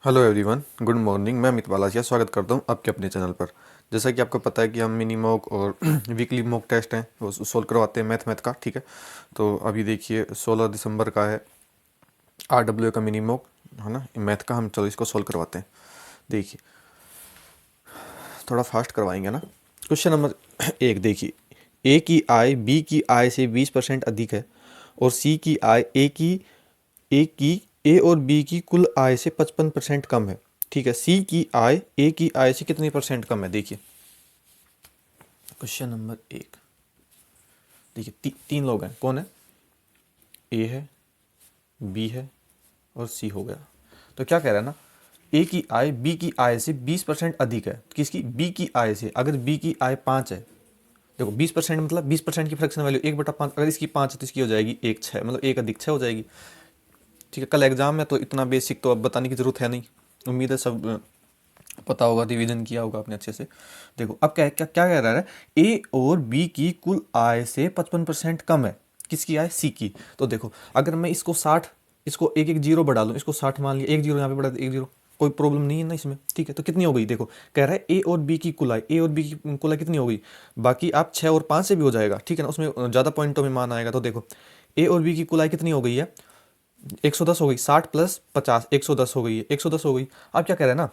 Hello everyone, good morning. मैं अमित बालाजिया स्वागत करता हूं आपके अपने चैनल पर। जैसा कि आपको पता है कि हम मिनी मॉक और वीकली मॉक टेस्ट हैं वो सोल्व करवाते हैं मैथ का, ठीक है। तो अभी देखिए 16 दिसंबर का है RWA का मिनी मॉक, है ना, मैथ का। हम चलो इसको सोल्व करवाते हैं। देखिए थोड़ा फास्ट करवाएंगे ना। क्वेश्चन नंबर 1 देखिए, ए की आय बी की आय से 20% अधिक है और सी की आय ए और बी की कुल आय से 55% कम है, ठीक है। सी की आय ए की आय से कितनी परसेंट कम है? देखिए क्वेश्चन नंबर 1। देखिए तीन लोग हैं। कौन है? ए है, बी है और सी हो गया। तो क्या कह रहा है ना, ए की आय बी की आय से 20% अधिक है। किसकी? बी की आय से। अगर बी की आय 5 है, देखो 20% मतलब 20% की फ्रैक्शन वैल्यू 1/5। अगर इसकी 5 है तो इसकी हो जाएगी 1/6, मतलब 1 अधिक 6 हो जाएगी, ठीक है। कल एग्जाम है तो इतना बेसिक तो अब बताने की जरूरत है नहीं। उम्मीद है सब पता होगा, रिवीजन किया होगा आपने अच्छे से। देखो अब क्या क्या क्या कह रहा है, ए और बी की कुल आय से 55% कम है। किसकी आय? सी की। तो देखो अगर मैं इसको 60, इसको एक एक जीरो बढ़ा लूँ, इसको 60 मान लिया, एक जीरो यहाँ पे बढ़ा, एक जीरो, कोई प्रॉब्लम नहीं है ना इसमें, ठीक है। तो कितनी हो गई? देखो कह रहा है ए और बी की कुल आय, ए और बी की कुल आय कितनी हो गई? बाकी आप 6 और 5 से भी हो जाएगा, ठीक है ना, उसमें ज़्यादा पॉइंटों में मान आएगा। तो देखो ए और बी की कुल आय कितनी हो गई है? 110 हो गई। 60 प्लस 50 110 हो गई है, 110 हो गई। अब क्या कह रहा है ना,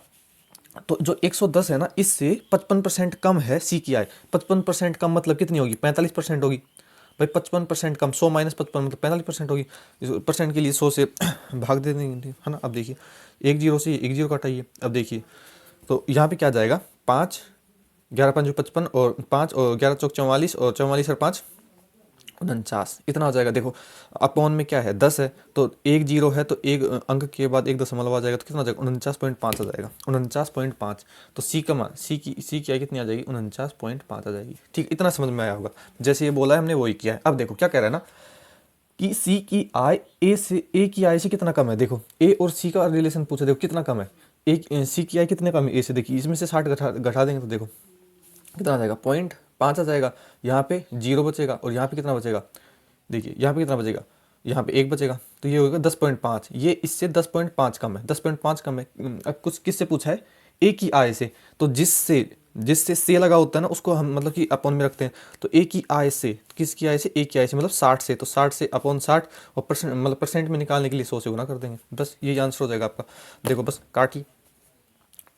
तो जो 110 है ना, इससे 55% कम है सी की आय। 55% कम मतलब कितनी होगी? 45% होगी भाई। 55% कम, 100 माइनस 55 मतलब 45% होगी। परसेंट के लिए 100 से भाग दे देंगे, है ना। अब देखिए एक जीरो से एक जीरो कटाइए। अब देखिए तो यहाँ पे क्या जाएगा? 5, 11 5 55 और 5 और 11 चौक 44 और 44 और 5 49, इतना हो जाएगा। देखो अपॉन में क्या है? 10 है तो एक जीरो है तो एक अंक के बाद एक दशमलव आ जाएगा, तो कितना आ जाएगा? 49.5 आ जाएगा, 49.5। तो सी का मान, सी की आय कितनी आ जाएगी? 49.5 आ जाएगी, ठीक। इतना समझ में आया होगा। जैसे ये बोला है हमने वही किया है। अब देखो क्या कह रहा है ना कि सी की आय ए की आय से कितना कम है। देखो ए और सी का रिलेशन पूछा, देखो कितना कम है। एक सी की आय कितने कम है ए से? देखिए इसमें से 60 घटा देंगे तो देखो कितना आ जाएगा? 0.5 आ जाएगा। यहाँ पे जीरो बचेगा और यहाँ पे कितना बचेगा? देखिए यहाँ पे कितना बचेगा? यहाँ पे एक बचेगा, तो ये होगा 10.5। ये इससे 10.5 कम है, 10.5 कम है। अब कुछ किससे पूछा है? ए की आय से। तो जिससे जिससे से लगा होता है ना, उसको हम मतलब कि अपॉन में रखते हैं। तो ए की आय से, किसकी आय से? ए की आय से मतलब 60 से। तो 60 से अपॉन 60 और परसेंट मतलब परसेंट में निकालने के लिए 100 से गुना कर देंगे, बस ये आंसर हो जाएगा आपका। देखो बस काटिए।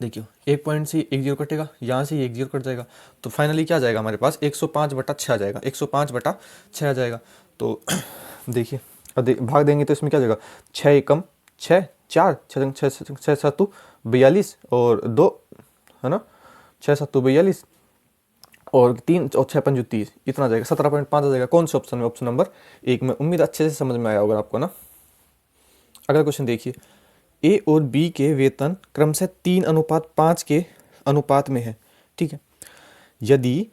देखिए एक पॉइंट से एक जीरो कटेगा, यहाँ से एक जीरो कट जाएगा, तो फाइनली क्या आ जाएगा हमारे पास? 105/6 आ जाएगा, 105/6 आ जाएगा। तो देखिए अब भाग देंगे तो इसमें क्या आ जाएगा? 6 एकम 6, 4 6 6 7 42 और 2, है ना, 6 7 42 और 3 और 6 5 30, इतना आ जाएगा, 17.5 आ जाएगा। कौन से ऑप्शन में? ऑप्शन नंबर 1 में। उम्मीद अच्छे से समझ में आया होगा आपको ना। अगला क्वेश्चन देखिए, ए और बी के वेतन क्रमशः 3:5 के अनुपात में है, ठीक है। यदि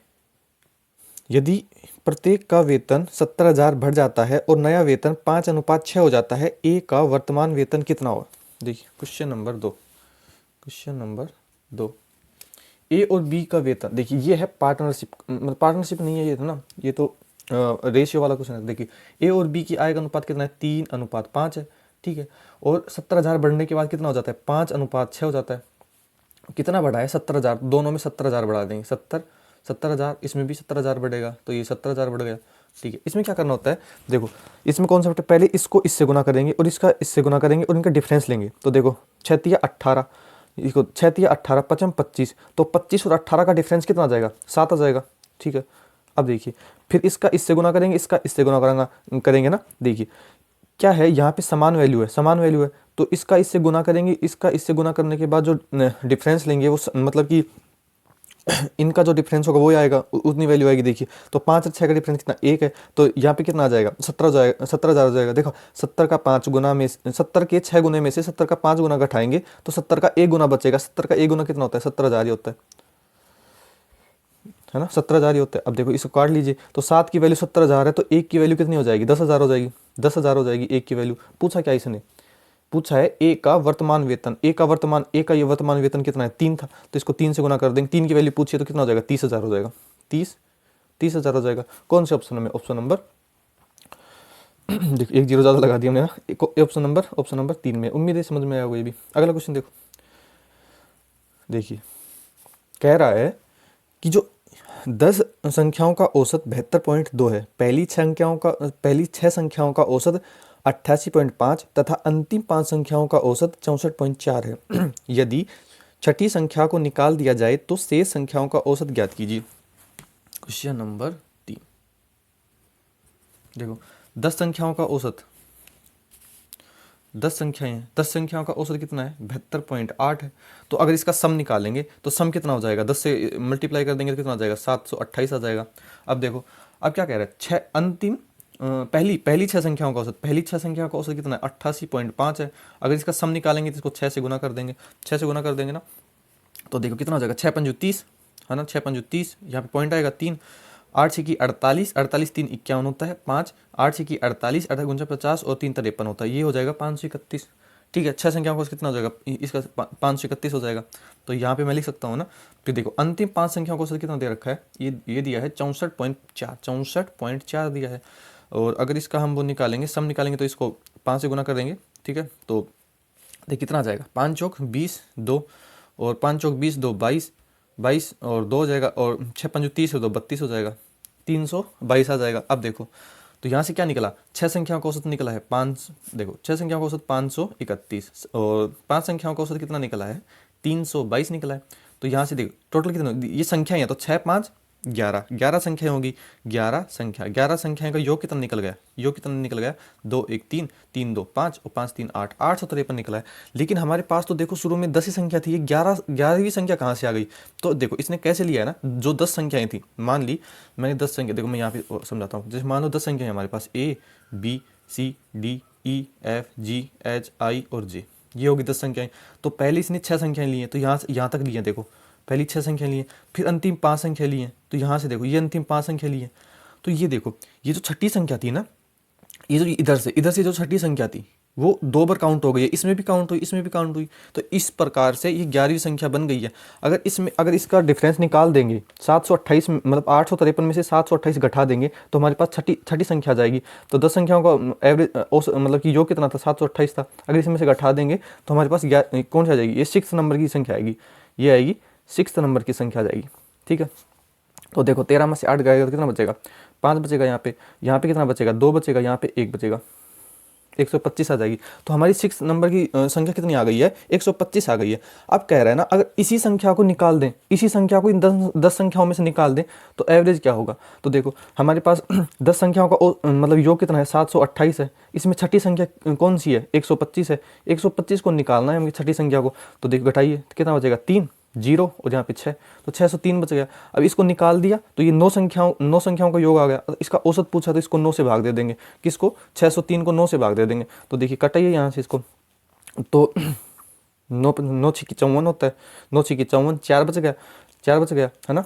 यदि प्रत्येक का वेतन 70,000 बढ़ जाता है और नया वेतन 5:6 हो जाता है, ए का वर्तमान वेतन कितना होगा? देखिए क्वेश्चन नंबर 2। क्वेश्चन नंबर 2, ए और बी का वेतन। देखिए ये है पार्टनरशिप, मतलब पार्टनरशिप नहीं है ये, तो ना ये तो रेशियो वाला क्वेश्चन है। देखिए ए और बी की आय का अनुपात कितना है? 3:5 है, ठीक है। और 70,000 बढ़ने के बाद कितना हो जाता है? 5:6 हो जाता है। कितना बढ़ा है? 70,000। दोनों में 70,000 बढ़ा देंगे, 70,000, इसमें भी 70,000 बढ़ेगा, तो ये 70,000 बढ़ गया, ठीक है। इसमें क्या करना होता है? देखो इसमें कौन सा बेटा, पहले इसको इससे गुना करेंगे और इसका इससे गुना करेंगे और इनका डिफरेंस लेंगे। तो देखो 6 18, इसको 6 18 5 25, तो 25 और 18 का डिफरेंस कितना आ जाएगा? 7 आ जाएगा, ठीक है। अब देखिए फिर इसका इससे गुना करेंगे, इसका इससे गुना करेंगे ना। देखिए क्या है, यहाँ पे समान वैल्यू है, समान वैल्यू है, तो इसका इससे गुना करेंगे, इसका इससे गुना करने के बाद जो डिफरेंस लेंगे वो मतलब कि इनका जो डिफरेंस होगा वो आएगा, उतनी वैल्यू आएगी। देखिए तो 5 और 6 का डिफरेंस कितना? 1 है, तो यहाँ पे कितना आ जाएगा? 17 जाएगा, 17,000 हो जाएगा। देखो 70 का 5 गुना में, 70 के 6 गुने में से 70 का 5 गुना घटाएंगे तो 70 का 1 गुना बचेगा। 70 का 1 गुना कितना होता है? 17,000 ही होता है ना, 17,000 ही होता है। अब देखो इसको काट लीजिए, तो 7 की वैल्यू 70,000 है, तो 1 की वैल्यू कितनी हो जाएगी? 10,000 हो जाएगी, 10,000 हो जाएगी 1 की वैल्यू। पूछा क्या इसने? पूछा है ए का वर्तमान वेतन। ए का ये वर्तमान वेतन कितना है? 3 था, तो इसको 3 से गुना कर देंगे। 3 की वैल्यू पूछिए तो कितना हो जाएगा? 30,000 हो जाएगा, 30,000 हो जाएगा। कौन से ऑप्शन में? ऑप्शन नंबर देखो एक जीरो ज़्यादा लगा दिया हमने ना, ऑप्शन नंबर 3 में। उम्मीद है समझ में आया होगा ये भी। अगला क्वेश्चन देखो, देखिए कह रहा है कि जो 10 संख्याओं का औसत 72.2 है, पहली 6 संख्याओं का औसत 88.5 तथा अंतिम 5 संख्याओं का औसत 64.4 है। यदि छठी संख्या को निकाल दिया जाए तो शेष संख्याओं का औसत ज्ञात कीजिए। क्वेश्चन नंबर 3 देखो, 10 संख्याओं का औसत, 10 संख्याएं हैं, 10 संख्याओं का औसत कितना है 72.8 है। तो अगर इसका सम निकालेंगे तो सम कितना हो जाएगा, 10 से मल्टीप्लाई कर देंगे तो कितना आ जाएगा 728 आ जाएगा। अब देखो अब क्या कह रहा है, छः अंतिम पहली 6 संख्याओं का औसत, पहली 6 संख्याओं का औसत कितना है 88.5 है। अगर इसका सम निकालेंगे तो इसको 6 से गुना कर देंगे, 6 से गुना कर देंगे ना, तो देखो कितना हो जाएगा 6 पंजू 30 है ना, 6 पंजू 30, यहाँ पे पॉइंट आएगा 3, 8 6 की 48, 48 3 51 होता है 5, 8 6 की 48, 8 गुंजा 50 और 3 53 होता है, ये हो जाएगा 531। ठीक है, 6 संख्याओं का कितना हो जाएगा, इसका 531 हो जाएगा। तो यहाँ पे मैं लिख सकता हूँ ना, तो देखो अंतिम 5 संख्याओं को कितना दे रखा है, ये दिया है 64.4 दिया है। और अगर इसका हम वो निकालेंगे, सम निकालेंगे तो इसको 5 से गुना कर देंगे। ठीक है, तो देखिए कितना आ जाएगा, 5 चौक 20 2 और 5 चौक 20 2 22 22 और 2 हो जाएगा, और 6 पंजू 30 और 2 32 हो जाएगा, 322 आ जाएगा। अब देखो तो यहाँ से क्या निकला, 6 संख्याओं का औसत निकला है 5, देखो 6 संख्याओं का औसत 531 और 5 संख्याओं का औसत कितना निकला है 322 निकला है। तो यहाँ से देखो टोटल कितना, ये संख्या है तो 6 5 11, 11 संख्याएं होगी, 11 संख्याएं का योग कितना निकल गया, योग कितना निकल गया 2 1 3 3 2 5 और 5 3 8, 853 निकला है। लेकिन हमारे पास तो देखो शुरू में 10 ही संख्या थी, ये 11वीं संख्या कहाँ से आ गई। तो देखो इसने कैसे लिया है ना, जो 10 संख्याएं थी, मान ली मैंने 10 संख्या, देखो मैं यहाँ पे समझाता हूँ, जैसे मान लो 10 संख्या है हमारे पास A B C D E F G H I और J, ये होगी 10 संख्याएं। तो पहले इसने 6 संख्याएं ली हैं, तो यहाँ से यहाँ तक ली हैं, देखो पहली 6 संख्या ली है, फिर अंतिम 5 संख्या ली है, तो यहाँ से देखो ये अंतिम 5 संख्या ली है। तो ये देखो ये जो छठी संख्या थी ना, ये जो इधर से जो छठी संख्या थी वो 2 बार काउंट हो गई है, इसमें भी काउंट हुई, इसमें भी काउंट हुई। तो इस प्रकार से ये 11वीं संख्या बन गई है। अगर इसका डिफरेंस निकाल देंगे 728, मतलब 853 में से 728 घटा देंगे तो हमारे पास छठी संख्या आ जाएगी। तो 10 संख्याओं का एवरेज मतलब कि योग कितना था 728 था, अगर इसमें से घटा देंगे तो हमारे पास कौन सी आ जाएगी, ये 6 नंबर की संख्या आएगी, ये आएगी 6 नंबर की संख्या आ जाएगी। ठीक है, तो देखो 13 में से 8 गएगा तो कितना बचेगा 5 बचेगा, यहाँ पे कितना बचेगा 2 बचेगा, यहाँ पे 1 बचेगा, 125 आ जाएगी। तो हमारी 6 नंबर की संख्या कितनी आ गई है 125 आ गई है। अब कह रहा है ना, अगर इसी संख्या को निकाल दें, इसी संख्या को इन 10 संख्याओं में से निकाल दें तो एवरेज क्या होगा। तो देखो हमारे पास 10 संख्याओं का मतलब योग कितना है 728 है, इसमें छठी संख्या कौन सी है 125 है, 125 को निकालना है हमें छठी संख्या को। तो देखो घटाइए कितना बचेगा 3 0 और यहाँ पे 6, तो 603 बच गया। अब इसको निकाल दिया तो ये 9 संख्याओं का योग आ गया। इसका औसत पूछा तो इसको 9 से भाग दे देंगे, किसको 603 को 9 से भाग दे देंगे। तो देखिए कटाइए यहाँ से इसको, तो 9 6 54 होता है, 9 6 54, 4 बच गया है ना।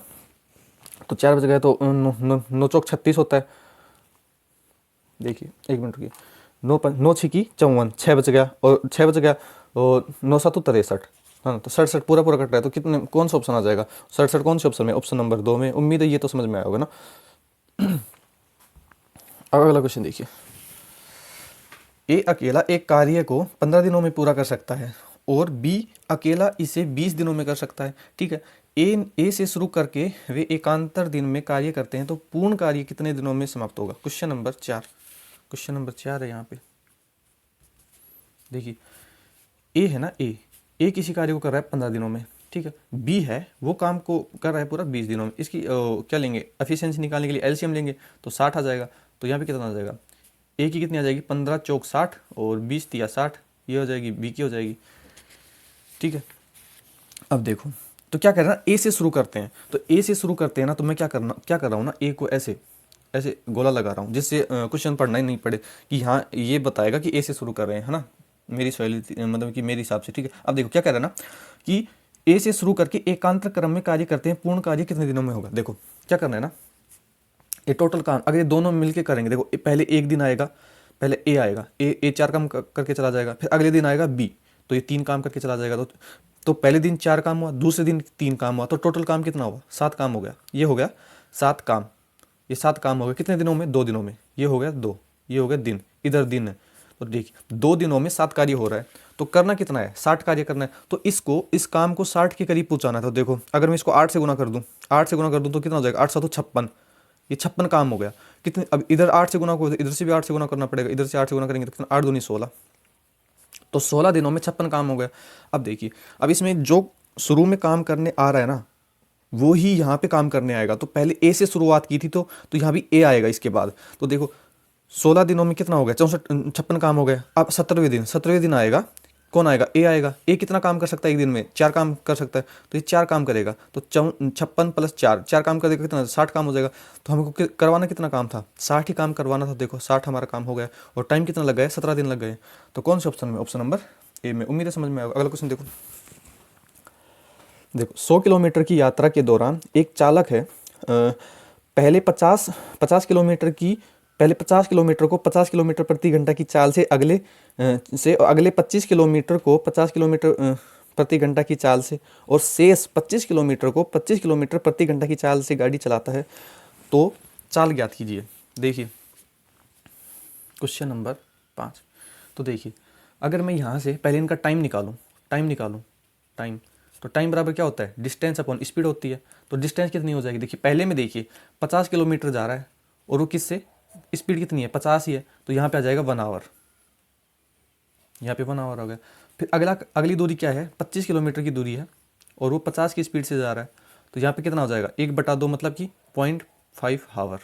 तो 4 बच गया तो 9 चौक 36 होता है। देखिए 1 मिनट रुकिए, 9 6 54, 6 बच गया और 9 7 63, हाँ तो 67 पूरा कट रहा है। तो कितने कौन सा ऑप्शन आ जाएगा 67, कौन से ऑप्शन में, ऑप्शन नंबर 2 में। उम्मीद है ये तो समझ में आया होगा ना। अब अगला क्वेश्चन देखिए, ए अकेला एक कार्य को 15 दिनों में पूरा कर सकता है और बी अकेला इसे 20 दिनों में कर सकता है। ठीक है, ए से शुरू करके वे एकांतर दिन में कार्य करते हैं तो पूर्ण कार्य कितने दिनों में समाप्त होगा। क्वेश्चन नंबर 4 है यहाँ पे। देखिए ए है ना, ए किसी कार्य को कर रहा है 15 दिनों में, ठीक है। बी है वो काम को कर रहा है पूरा 20 दिनों में। इसकी क्या लेंगे, एफिशिएंसी निकालने के लिए एलसीएम लेंगे तो 60 आ जाएगा। तो यहाँ पे कितना आ जाएगा, ए की कितनी आ जाएगी 15 चौक 60 और 20 तिया 60, ये हो जाएगी, बी की हो जाएगी। ठीक है, अब देखो तो क्या कर रहा है ना, ए से शुरू करते हैं। तो ए से शुरू करते हैं ना, तो मैं क्या कर रहा हूँ ना, ए को ऐसे गोला लगा रहा हूँ जिससे क्वेश्चन पढ़ना ही नहीं पड़े कि हाँ ये बताएगा कि ए से शुरू कर रहे हैं, है ना, मेरी सवाल मतलब कि मेरे हिसाब से। ठीक है, अब देखो क्या कह रहा है ना कि ए से शुरू करके एकांतर क्रम में कार्य करते हैं, पूर्ण कार्य कितने दिनों में होगा। देखो क्या करना है ना, ये टोटल काम अगर ये दोनों मिलके करेंगे, देखो पहले एक दिन आएगा, पहले ए आएगा, ए 4 काम करके चला जाएगा, फिर अगले दिन आएगा बी, तो ये 3 काम करके चला जाएगा। तो पहले दिन 4 काम हुआ, दूसरे दिन 3 काम हुआ, तो टोटल काम कितना हुआ 7 काम हो गया। ये हो गया 7 काम, ये 7 काम हो गए कितने दिनों में, 2 दिनों में। ये हो गया 2, ये हो गया दिन, इधर दिन है। तो देखिए 2 दिनों में 7 कार्य हो रहा है। तो करना कितना है, 60 कार्य करना है। तो इस काम को 60 के करीब पहुंचाना है। तो देखो अगर मैं इसको 8 से गुना कर दूं, 8 से गुना कर दूं तो कितना हो जाएगा, 8 7 56, ये 56 काम हो गया। कितने, अब इधर 8 से गुना को, इधर से भी 8 से गुना करना पड़ेगा, इधर से 8 से गुना करेंगे तो कितना, 8 दूनी 16, तो 16 दिनों में 56 काम हो गया। अब देखिए, अब इसमें जो शुरू में काम करने आ रहा है ना, वो ही यहाँ पे काम करने आएगा। तो पहले ए से शुरुआत की थी तो यहाँ भी ए आएगा इसके बाद। तो देखो 16 दिनों में कितना हो गया, 56 काम हो गया। अब 17वें दिन आएगा, कौन आएगा, ए आएगा। ए कितना काम कर सकता है एक दिन में, 4 काम कर सकता है, तो ये 4 काम करेगा। तो 56 + 4, 4 काम करेगा कितना, 60 काम हो जाएगा। तो हमको करवाना कितना काम था, 60 ही काम करवाना था। देखो 60 हमारा काम हो गया, और टाइम कितना लग गया, 17 दिन लग गए। तो कौन से ऑप्शन में, ऑप्शन नंबर ए में। उम्मीद है समझ में आएगा। अगला क्वेश्चन देखो। देखो 100 किलोमीटर की यात्रा के दौरान एक चालक है, पहले 50 किलोमीटर को 50 किलोमीटर प्रति घंटा की चाल से अगले 25 किलोमीटर को 50 किलोमीटर प्रति घंटा की चाल से, और शेष 25 किलोमीटर को 25 किलोमीटर प्रति घंटा की चाल से गाड़ी चलाता है। तो चाल ज्ञात कीजिए। देखिए क्वेश्चन नंबर 5। तो देखिए अगर मैं यहाँ से पहले इनका टाइम निकालूं, तो टाइम बराबर क्या होता है, डिस्टेंस अपॉन स्पीड होती है। तो डिस्टेंस कितनी हो जाएगी, देखिए पहले में देखिए 50 किलोमीटर जा रहा है, और वो किससे, स्पीड कितनी है, 50 ही है। तो यहाँ पे आ जाएगा 1 आवर, यहाँ पे 1 आवर हो गया। फिर अगली दूरी क्या है, 25 किलोमीटर की दूरी है, और वो 50 की स्पीड से जा रहा है। तो यहाँ पे कितना हो जाएगा, 1/2 मतलब कि 0.5 आवर।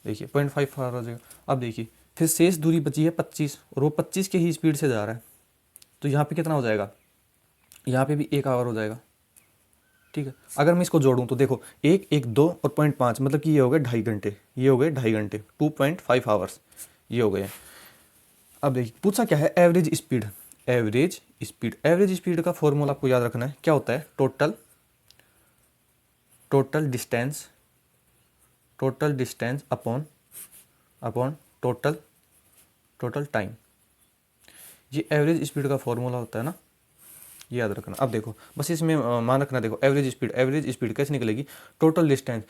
देखिए 0.5 आवर हो जाएगा। अब देखिए फिर शेष दूरी बची है 25, और वो 25 के ही स्पीड से जा रहा है। तो यहाँ पे कितना हो जाएगा, यहाँ पे भी 1 आवर हो जाएगा। ठीक है, अगर मैं इसको जोड़ूं तो देखो 1 1 2 और 0.5 मतलब कि ये हो गए 2.5 घंटे, ये हो गए 2.5 घंटे, 2.5 आवर्स ये हो गए। अब देखिए पूछा क्या है, एवरेज स्पीड। एवरेज स्पीड का फॉर्मूला आपको याद रखना है, क्या होता है, total distance upon total time. ये एवरेज स्पीड का फॉर्मूला होता है ना, ये याद रखना। अब देखो बस इसमें मान रखना, देखो एवरेज स्पीड कैसे निकलेगी, टोटल डिस्टेंस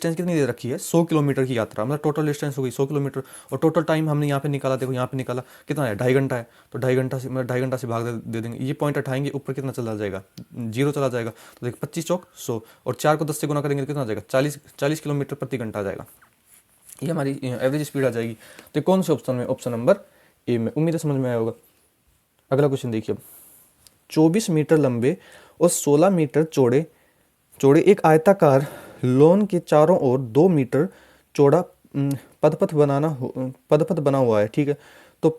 कितनी दे रखी है, 100 किलोमीटर की यात्रा, मतलब टोटल डिस्टेंस हो गई 100 किलोमीटर, और टोटल टाइम हमने यहाँ पे निकाला, देखो यहाँ पे निकाला कितना है, 2.5 घंटा है। तो 2.5 घंटा से भाग दे देंगे, ये पॉइंट हटाएंगे, ऊपर कितना चला जाएगा, 0 चला जाएगा। तो देखो 25 चौक 100, और 4 को 10 से गुना करेंगे तो कितना आ जाएगा, 40 किलोमीटर प्रति घंटा आ जाएगा। ये हमारी एवरेज स्पीड आ जाएगी। तो कौन से ऑप्शन में, ऑप्शन नंबर ए में। उम्मीद है समझ में आया होगा। अगला क्वेश्चन देखिए, 24 मीटर लंबे और 16 मीटर चौड़े एक आयताकार लॉन के चारों ओर 2 मीटर चौड़ा पदपथ बना हुआ है। ठीक है, तो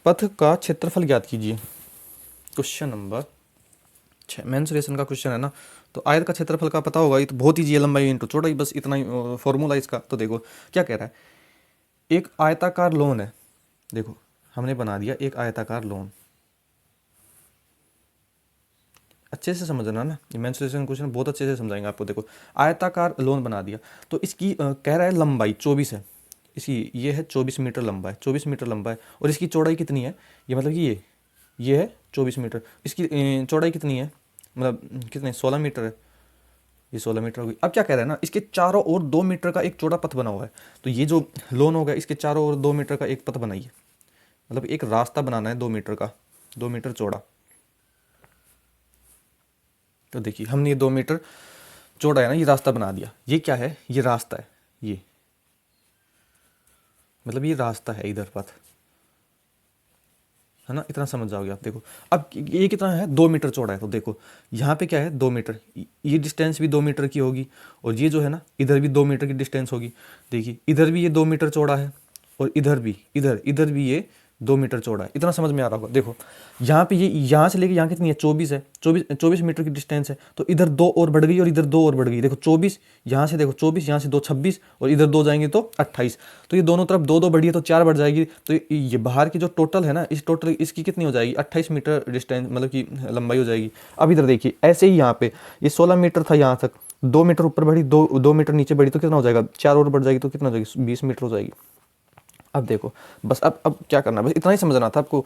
पथ का क्षेत्रफल ज्ञात कीजिए। क्वेश्चन नंबर 6 मेंसुरेशन का क्वेश्चन है ना। तो आयत का क्षेत्रफल का पता होगा, ये तो बहुत ईजी है, लंबाई इंटू चौड़ाई, बस इतना ही फॉर्मूला इसका। तो देखो क्या कह रहा है, एक आयताकार लॉन है, देखो हमने बना दिया एक आयताकार लॉन, अच्छे से समझना ना, ये मेंसुरेशन क्वेश्चन बहुत अच्छे से समझाएंगे आपको। देखो आयताकार लोन बना दिया, तो इसकी कह रहा है लंबाई 24 है, इसकी ये है 24 मीटर लंबा है, 24 मीटर लंबा है, और इसकी चौड़ाई कितनी है, ये मतलब कि ये है 24 मीटर, इसकी चौड़ाई कितनी है, मतलब कितने 16 मीटर है, ये 16 मीटर हो गई। अब क्या कह रहा है ना, इसके चारों ओर 2 मीटर का एक चौड़ा पथ बना हुआ है। तो ये जो लोन होगा इसके चारों ओर 2 मीटर का एक पथ बनाइए, मतलब एक रास्ता बनाना है 2 मीटर का, 2 मीटर चौड़ा। तो देखिए हमने ये 2 मीटर चौड़ा है ना, ये रास्ता बना दिया। ये क्या है, ये रास्ता है, ये मतलब ये रास्ता है इधर पथ है ना, इतना समझ जाओगे आप। देखो अब ये कितना है, 2 मीटर चौड़ा है। तो देखो यहाँ पे क्या है 2 मीटर, ये डिस्टेंस भी 2 मीटर की होगी, और ये जो है ना इधर भी 2 मीटर की डिस्टेंस होगी। देखिए इधर भी ये 2 मीटर चौड़ा है, और इधर भी ये 2 मीटर चौड़ा है। इतना समझ में आ रहा होगा। देखो यहाँ पे ये यहाँ से लेके यहाँ कितनी है, 24 है, 24 मीटर की डिस्टेंस है। तो इधर 2 और बढ़ गई और इधर 2 और बढ़ गई। देखो 24 यहाँ से, देखो 24 यहाँ से 2 26, और इधर 2 जाएंगे तो 28। तो ये दोनों तरफ 2 2 बढ़ी है तो 4 बढ़ जाएगी। तो ये बाहर की जो टोटल है ना, इस टोटल इसकी कितनी हो जाएगी, 28 मीटर डिस्टेंस, मतलब कि लंबाई हो जाएगी। अब इधर देखिए ऐसे ही यहाँ पे ये 16 मीटर था, यहाँ तक 2 मीटर ऊपर बढ़ी, 2 मीटर नीचे बढ़ी, तो कितना हो जाएगा, 4 और बढ़ जाएगी तो कितना हो जाएगी, 20 मीटर हो जाएगी। अब देखो बस अब क्या करना है, बस इतना ही समझना था आपको।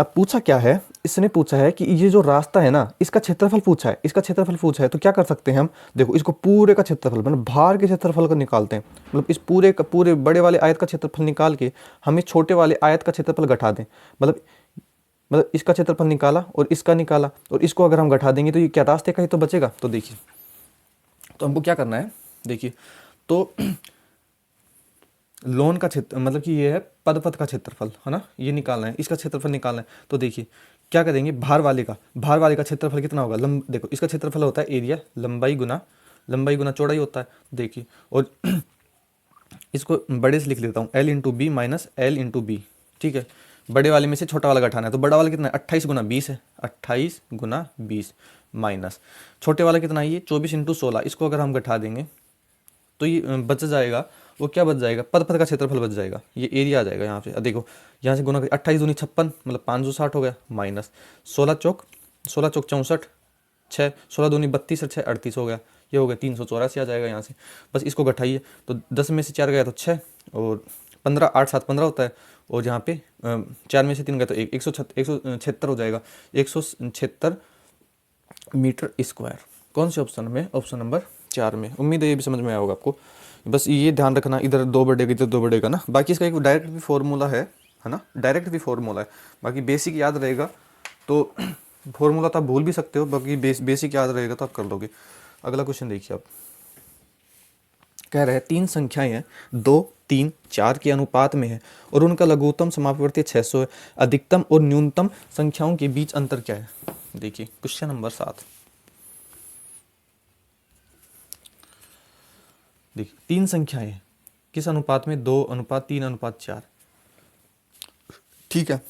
अब पूछा क्या है, इसने पूछा है कि ये जो रास्ता है ना, इसका क्षेत्रफल पूछा है, तो क्या कर सकते हैं हम, देखो इसको पूरे का क्षेत्रफल, मतलब बाहर के क्षेत्रफल को निकालते हैं, मतलब इस पूरे बड़े वाले आयत का क्षेत्रफल निकाल के हम इस छोटे वाले आयत का क्षेत्रफल घटा दें। मतलब मतलब इसका क्षेत्रफल निकाला और इसका निकाला, और इसको अगर हम घटा देंगे तो ये क्या रास्ते का ही तो बचेगा। तो देखिए, तो हमको क्या करना है, देखिए तो लोन का क्षेत्र मतलब कि ये है पदपथ का क्षेत्रफल है ना, ये निकालना है, इसका क्षेत्रफल निकालना है। तो देखिए क्या करेंगे, भार वाले का क्षेत्रफल कितना होगा, देखो इसका क्षेत्रफल होता है एरिया, लंबाई गुना चौड़ाई होता है। देखिए और इसको बड़े से लिख लेता हूँ, L into B minus L into B. ठीक है, बड़े वाले में से छोटा वाला घटाना है, तो बड़ा वाला कितना है 28 गुना 20 है, 28 गुना 20 माइनस छोटे वाला कितना है ये 24 इंटू 16। इसको अगर हम घटा देंगे तो ये बच जाएगा, वो क्या बच जाएगा, पद का क्षेत्रफल बच जाएगा, ये एरिया आ जाएगा यहाँ पे। देखो यहाँ से गुना 28 दूनी 56 मतलब 560 हो गया, माइनस 16 चौक 64 6, 16 दूनी 32 और 6 38 हो गया, ये हो गया 384 आ जाएगा यहाँ से। बस इसको घटाइए तो 10 में से 4 गया तो 6 और 15 8 7 15 होता है, और यहाँ पे 4 में से 3 गया तो 176 हो जाएगा, 176 मीटर स्क्वायर। कौन से ऑप्शन में, ऑप्शन नंबर 4 में। उम्मीद है ये भी समझ में आया होगा आपको। बस ये ध्यान रखना, इधर 2 बढ़ेगा इधर 2 बढ़ेगा ना। बाकी इसका एक डायरेक्ट भी फॉर्मूला है ना, डायरेक्ट भी फॉर्मूला है, बाकी बेसिक याद रहेगा तो फॉर्मूला तो आप भूल भी सकते हो, बाकी बेसिक याद रहेगा तो आप कर लोगे। अगला क्वेश्चन देखिए, आप कह रहे हैं 3 संख्याएं हैं 2 3 4 के अनुपात में है और उनका लघुत्तम समापवर्ती 600 है, अधिकतम और न्यूनतम संख्याओं के बीच अंतर क्या है। देखिए क्वेश्चन नंबर 7, देखिए 3 संख्याएं हैं किस अनुपात में, 2:3:4। ठीक है,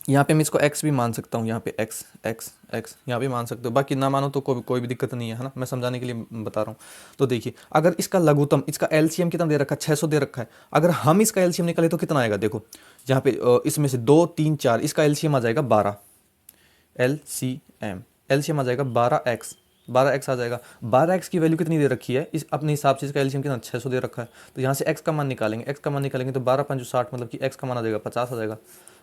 यहाँ पे मैं इसको x भी मान सकता हूँ, यहाँ पे x x x यहाँ पे मान सकते हो, बाकी ना मानो तो कोई भी दिक्कत नहीं है ना, मैं समझाने के लिए बता रहा हूँ। तो देखिए अगर इसका लघुत्तम, इसका LCM कितना दे रखा है 600 दे रखा है, अगर हम इसका LCM निकाले तो कितना आएगा, देखो यहाँ पे इसमें से 2 3 4 इसका LCM आ जाएगा 12, LCM आ जाएगा 12x आ जाएगा। 12x की वैल्यू कितनी दे रखी है, इस अपने हिसाब से इसका एलसीएम कितना 600 दे रखा है, तो यहाँ से x का मान निकालेंगे, तो 12 5 60 मतलब कि x का मान आ जाएगा 50 आ जाएगा।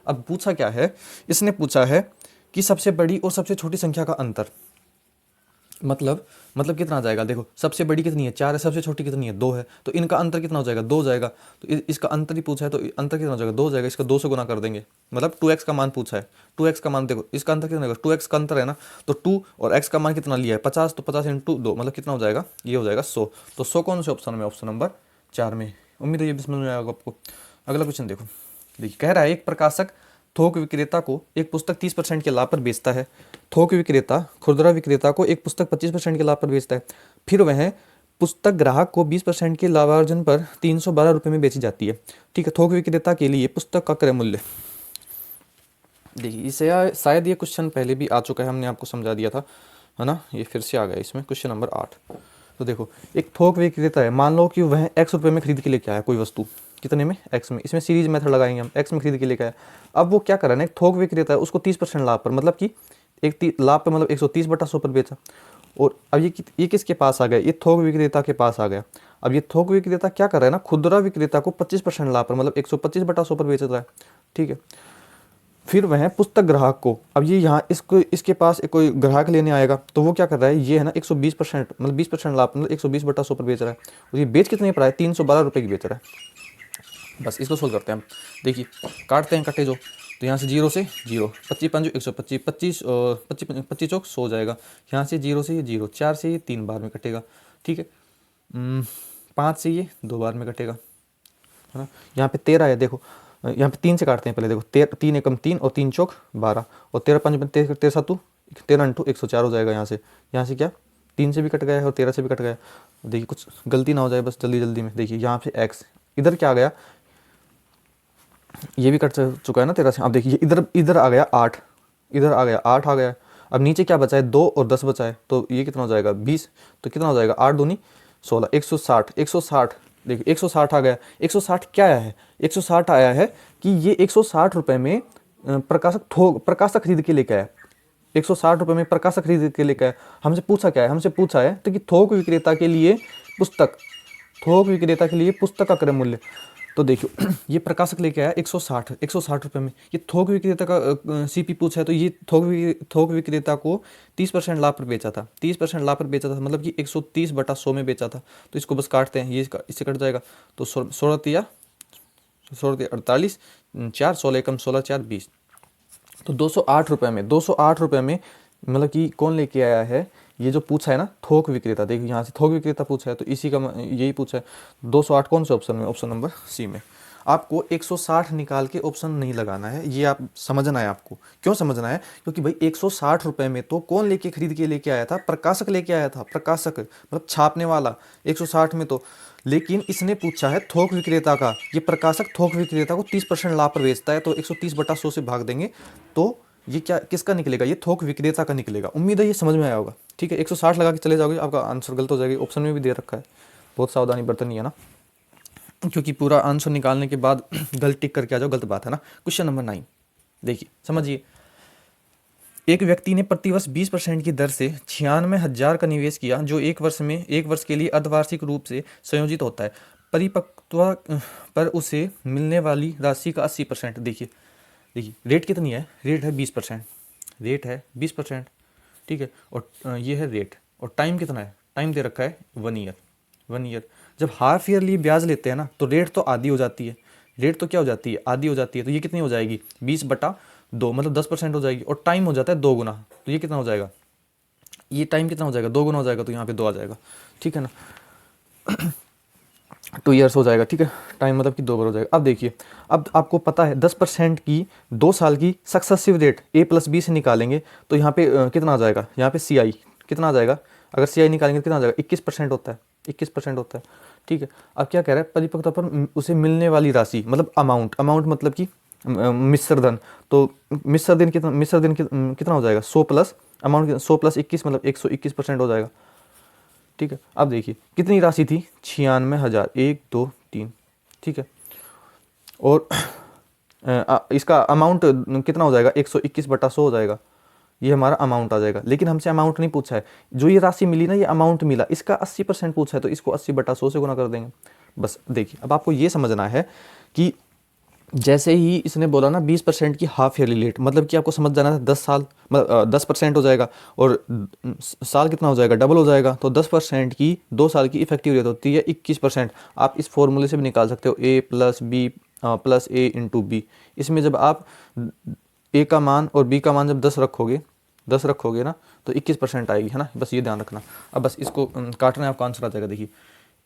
अब पूछा क्या है, इसने पूछा है कि सबसे बड़ी और सबसे छोटी संख्या का अंतर, मतलब कितना आ जाएगा। देखो सबसे बड़ी कितनी है 4 है, सबसे छोटी कितनी है 2 है, तो इनका अंतर कितना हो जाएगा 2 जाएगा। तो इसका अंतर ही पूछा है तो अंतर कितना हो जाएगा 2 जाएगा, इसका 2 से गुना कर देंगे, मतलब 2x का मान पूछा है, 2x का मान देखो इसका अंतर कितना होगा 2x का अंतर है ना, तो 2 और x का मान कितना लिया है 50, तो 50 इंटू 2 मतलब कितना हो जाएगा, ये हो जाएगा 100। तो 100 कौन से ऑप्शन में, ऑप्शन नंबर 4 में। उम्मीद है ये भी समझ में आएगा आपको। अगला क्वेश्चन देखो, देखिए कह रहा है एक प्रकाशक थोक विक्रेता को एक पुस्तक 30% के लाभ पर बेचता है, थोक विक्रेता खुदरा विक्रेता को एक पुस्तक 25% के लाभ पर बेचता है, फिर वह पुस्तक ग्राहक को 20% के लाभार्जन पर 312 रुपये में बेची जाती है। ठीक है, थोक विक्रेता के लिए पुस्तक का क्रय मूल्य। देखिए इसे शायद ये क्वेश्चन पहले भी आ चुका है, हमने आपको समझा दिया था है ना, ये फिर से आ गया इसमें क्वेश्चन नंबर 8। तो देखो एक थोक विक्रेता है, मान लो कि वह x रुपये में खरीद के लेके आया कोई वस्तु, कितने में x में, इसमें सीरीज मेथड लगाएंगे हम, x में खरीद के लेके आया। अब वो क्या कर रहा है ना, एक थोक विक्रेता है, उसको 30% लाभ पर, मतलब कि एक लाभ पर मतलब 130/100 पर बेचा, और अब ये किसके पास आ गया, ये थोक विक्रेता के पास आ गया। अब ये थोक विक्रेता क्या कर रहा है ना, खुदरा विक्रेता को 25% लाभ पर मतलब 125/100 पर बेच रहा है। ठीक है, फिर वह पुस्तक ग्राहक को, अब ये यहाँ इसके पास एक कोई ग्राहक लेने आएगा तो वो क्या कर रहा है, ये है ना 120% मतलब 20% लाभ मतलब 120/100 पर बेच रहा है, और ये बेच कितने पर है 312 रुपये की बेच रहा है। बस इसको सोल्व करते हैं हम, देखिए काटते हैं कटे जो, तो यहाँ से 0 से 0, 25 5 125, 25 चौक 100 जाएगा, यहाँ से 0 से ये 0, 4 से ये 3 बार में कटेगा। ठीक है, 5 से ये 2 बार में कटेगा है ना, यहाँ पे 13 है, देखो यहाँ पे 3 से काटते हैं पहले, देखो 3 एकम 3 और 3 चौक 12 और 13 5 13 7 13 इंटू 104 हो जाएगा। यहाँ से क्या 3 से भी कट गया है और 13 से भी कट गया। देखिए कुछ गलती ना हो जाए बस जल्दी में। देखिए यहाँ पे x इधर क्या आ गया, ये भी कट चुका है ना 13 से। अब देखिए इधर आ गया 8, इधर आ गया 8 आ गया। अब नीचे क्या बचा है 2 और 10 बचा है, तो ये कितना हो जाएगा 20, तो कितना हो जाएगा 8 दूनी 16, 160। देखिए 160 आ गया। 160 क्या आया है, 160 आया है कि ये 160 रुपये में प्रकाशक खरीद के लेके आया, 160 रुपये में प्रकाशक खरीद के लेके आया। हमसे पूछा क्या है, हमसे पूछा है तो कि थोक विक्रेता के लिए पुस्तक का क्रय मूल्य। तो देखियो ये प्रकाशक लेके आया 160 रुपये में, ये थोक विक्रेता का सीपी पूछा है, तो ये थोक विक्रेता को 30% लाभ पर बेचा था, 30% लाभ पर बेचा था मतलब कि 130/100 में बेचा था। तो इसको बस काटते हैं, ये इससे कट जाएगा, तो 16 48 4 16 एकम 16 4 20, तो 208 रुपये में, 208 रुपये में मतलब कि कौन लेके आया है, ये जो पूछा है ना थोक विक्रेता, देखिए यहाँ से थोक विक्रेता पूछा है, तो इसी का यही पूछा है। 208 कौन से ऑप्शन में, ऑप्शन नंबर सी में। आपको 160 निकाल के ऑप्शन नहीं लगाना है, ये आप समझना है। आपको क्यों समझना है, क्योंकि भाई 160 रुपये में तो कौन लेके खरीद के लेके आया था, प्रकाशक लेके आया था, प्रकाशक मतलब छापने वाला 160 में तो। लेकिन इसने पूछा है थोक विक्रेता का, ये प्रकाशक थोक विक्रेता को 30% लाभ पर बेचता है, तो 130/100 से भाग देंगे तो ये क्या किसका निकलेगा, ये थोक विक्रेता का निकलेगा। उम्मीद है ये समझ में आया होगा। ठीक है, 160 लगा के चले जाओगे, आपका आंसर गलत हो जाएगा। ऑप्शन में भी दे रखा है, बहुत सावधानी बरतनी है ना, क्योंकि पूरा आंसर निकालने के बाद गलत टिक करके आ जाओ, गलत बात है ना। क्वेश्चन नंबर 9 देखिए, समझिए। एक व्यक्ति ने प्रतिवर्ष 20% की दर से 96,000 का निवेश किया, जो एक वर्ष के लिए अर्धवार्षिक रूप से संयोजित होता है। परिपक्वता पर उसे मिलने वाली राशि का 80%। देखिए रेट कितनी है, रेट है 20%, रेट है 20%। ठीक है, और ये है रेट, और टाइम कितना है, टाइम दे रखा है 1 ईयर, 1 ईयर। जब हाफ ईयरली ब्याज लेते हैं ना तो रेट तो आधी हो जाती है, रेट तो क्या हो जाती है, आधी हो जाती है। तो ये कितनी हो जाएगी, 20/2 मतलब 10% हो जाएगी, और टाइम हो जाता है 2 गुना, तो ये कितना हो जाएगा, ये टाइम कितना हो जाएगा, 2 गुना हो जाएगा, तो यहाँ पे 2 आ जाएगा। ठीक है ना, 2 ईयर्स हो जाएगा। ठीक है, टाइम मतलब कि 2 बार हो जाएगा। अब देखिए, अब आपको पता है 10% की 2 साल की सक्सेसिव रेट A+B से निकालेंगे, तो यहाँ पे कितना आ जाएगा, यहाँ पे CI कितना आ जाएगा, अगर CI निकालेंगे तो कितना आ जाएगा, 21% होता है, 21% होता है। ठीक है, अब क्या कह रहा है, परिपक्वता पर उसे मिलने वाली राशि मतलब अमाउंट, अमाउंट मतलब कि मिश्र धन, तो मिश्र दिन कितना हो जाएगा, 100 प्लस अमाउंट, 100 प्लस 21 मतलब 121% हो जाएगा। ठीक है, अब देखिए कितनी राशि थी, 96,000, 1 2 3। ठीक है, और इसका अमाउंट कितना हो जाएगा, 121/100 हो जाएगा, ये हमारा अमाउंट आ जाएगा। लेकिन हमसे अमाउंट नहीं पूछा है, जो ये राशि मिली ना, ये अमाउंट मिला, इसका 80% पूछा है, तो इसको 80/100 से गुना कर देंगे बस। देखिए अब आपको ये समझना है कि जैसे ही इसने बोला ना 20% की हाफ ईयरली रेट, मतलब कि आपको समझ जाना था 10 साल मतलब 10% हो जाएगा, और साल कितना हो जाएगा, डबल हो जाएगा। तो 10% की 2 साल की इफेक्टिव रेट होती है 21%। आप इस फॉर्मूले से भी निकाल सकते हो, A+B+A/B। इसमें जब आप A का मान और B का मान जब 10 रखोगे ना, तो 21% आएगी, है ना, बस ये ध्यान रखना। अब बस इसको काटना है, आपका आंसर आ जाएगा। देखिए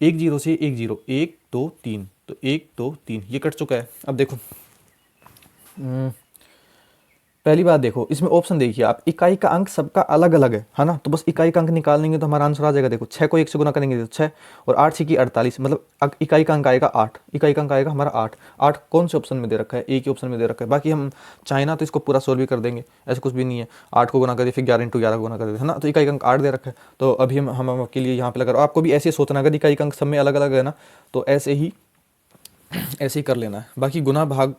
1 0 से 1 0, 1 2 3, तो 1 2 3 ये कट चुका है। अब देखो पहली बात देखो, इसमें ऑप्शन देखिए आप, इकाई का अंक सबका अलग अलग है ना, तो बस इकाई का अंक निकालेंगे तो हमारा आंसर आ जाएगा। देखो 6 को 1 से गुना करेंगे तो 6, और 8 6 की 48, मतलब इकाई का अंक आएगा 8, इकाई का अंक आएगा हमारा 8। 8 कौन से ऑप्शन में दे रखा है, ए के ऑप्शन में दे रखा है। बाकी हम चाहे ना तो इसको पूरा सोल्व भी कर देंगे, ऐसा कुछ भी नहीं है। 8 को गुना करिए, फिर 11 × 11 को गुना करिए, है ना, तो इकाई का अंक 8 दे रखा है। तो अभी हम आपके लिए यहाँ पे लगा रहा हूँ, आपको भी ऐसे सोचना, अगर इकाई का अंक सब में अलग अलग है ना, तो ऐसे ही कर लेना है। बाकी गुना भाग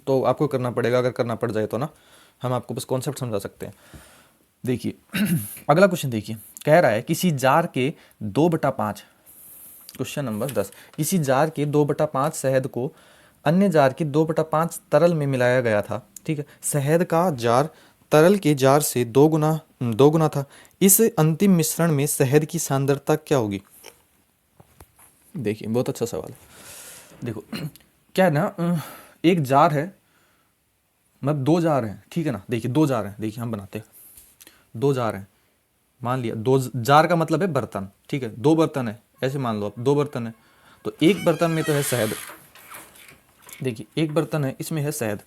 तो आपको करना पड़ेगा, अगर करना पड़ जाए तो ना, हम आपको बस कॉन्सेप्ट समझा सकते हैं। देखिए अगला क्वेश्चन देखिए, कह रहा है किसी जार के 2/5, क्वेश्चन नंबर 10, किसी जार के 2/5 शहद को अन्य जार के 2/5 तरल में मिलाया गया था। ठीक है, शहद का जार तरल के जार से 2 गुना था। इस अंतिम मिश्रण में शहद की सांद्रता क्या होगी। देखिए बहुत अच्छा सवाल है। देखो क्या है ना, एक जार है, मतलब 2 जार हैं, ठीक है ना। देखिए 2 जार हैं, देखिए हम बनाते हैं, 2 जार हैं, मान लिया 2 जार का मतलब है बर्तन। ठीक है, 2 बर्तन है, ऐसे मान लो आप 2 बर्तन है, तो एक बर्तन में तो है शहद। देखिए एक बर्तन है, इसमें है शहद,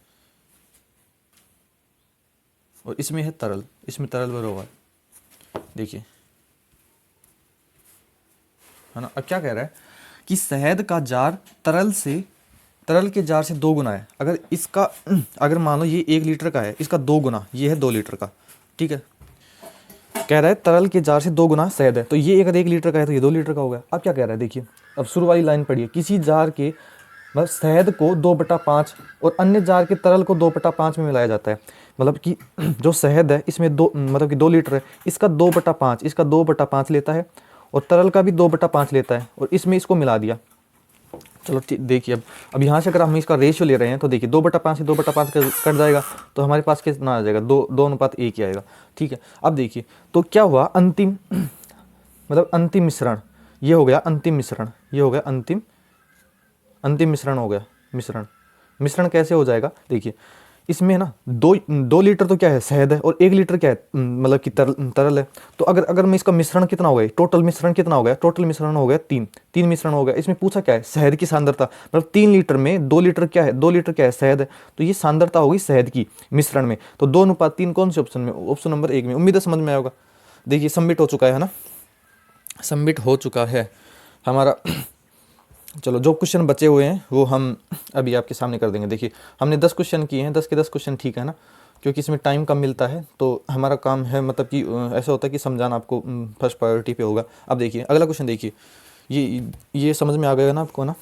और इसमें है तरल, इसमें तरल भरा हुआ है। देखिए है ना। अब क्या कह रहा है कि शहद का जार तरल के जार से 2 गुना है। अगर इसका अगर मान लो ये 1 लीटर का है, इसका 2 गुना ये है 2 लीटर का। ठीक है, कह रहा है तरल के जार से 2 गुना शहद है, तो ये अगर 1 लीटर का है तो ये 2 लीटर का हो गया। अब क्या कह रहा है, देखिए अब शुरू वाली लाइन पढ़िए, किसी जार के मतलब शहद को 2/5 और अन्य जार के तरल को 2/5 में मिलाया जाता है। मतलब कि जो शहद है इसमें 2 मतलब कि 2 लीटर है, इसका 2/5, इसका 2/5 लेता है, और तरल का भी 2/5 लेता है, और इसमें इसको मिला दिया। चलो देखिए अब यहाँ से अगर हम इसका रेशियो ले रहे हैं, तो देखिए 2/5 से 2/5 कट जाएगा, तो हमारे पास कितना आ जाएगा, 2:1 ही आएगा। ठीक है, अब देखिए तो क्या हुआ, अंतिम मतलब अंतिम मिश्रण, ये हो गया अंतिम मिश्रण, ये हो गया अंतिम मिश्रण हो गया। मिश्रण कैसे हो जाएगा, देखिए इसमें ना 2 लीटर तो क्या है, शहद है, और 1 लीटर क्या है, मतलब कि तरल है। तो अगर अगर मैं इसका मिश्रण कितना हो गया, टोटल मिश्रण कितना हो गया, टोटल मिश्रण हो गया 3 मिश्रण हो गया। इसमें पूछा क्या है, शहद की सांद्रता, मतलब 3 लीटर में 2 लीटर क्या है, 2 लीटर क्या है, शहद है। तो ये सांद्रता होगी शहद की मिश्रण में। तो 2:3 कौन से ऑप्शन में, ऑप्शन नंबर 1 में। उम्मीद है समझ में आएगा। देखिए सबमिट हो चुका है ना, सबमिट हो चुका है हमारा। चलो जो क्वेश्चन बचे हुए हैं वो हम अभी आपके सामने कर देंगे। देखिए हमने 10 क्वेश्चन किए हैं, 10 के 10 क्वेश्चन ठीक है ना, क्योंकि इसमें टाइम कम मिलता है। तो हमारा काम है मतलब कि ऐसा होता है कि समझाना आपको फर्स्ट प्रायोरिटी पे होगा। अब देखिए अगला क्वेश्चन देखिए, ये समझ में आ गया ना आपको ना,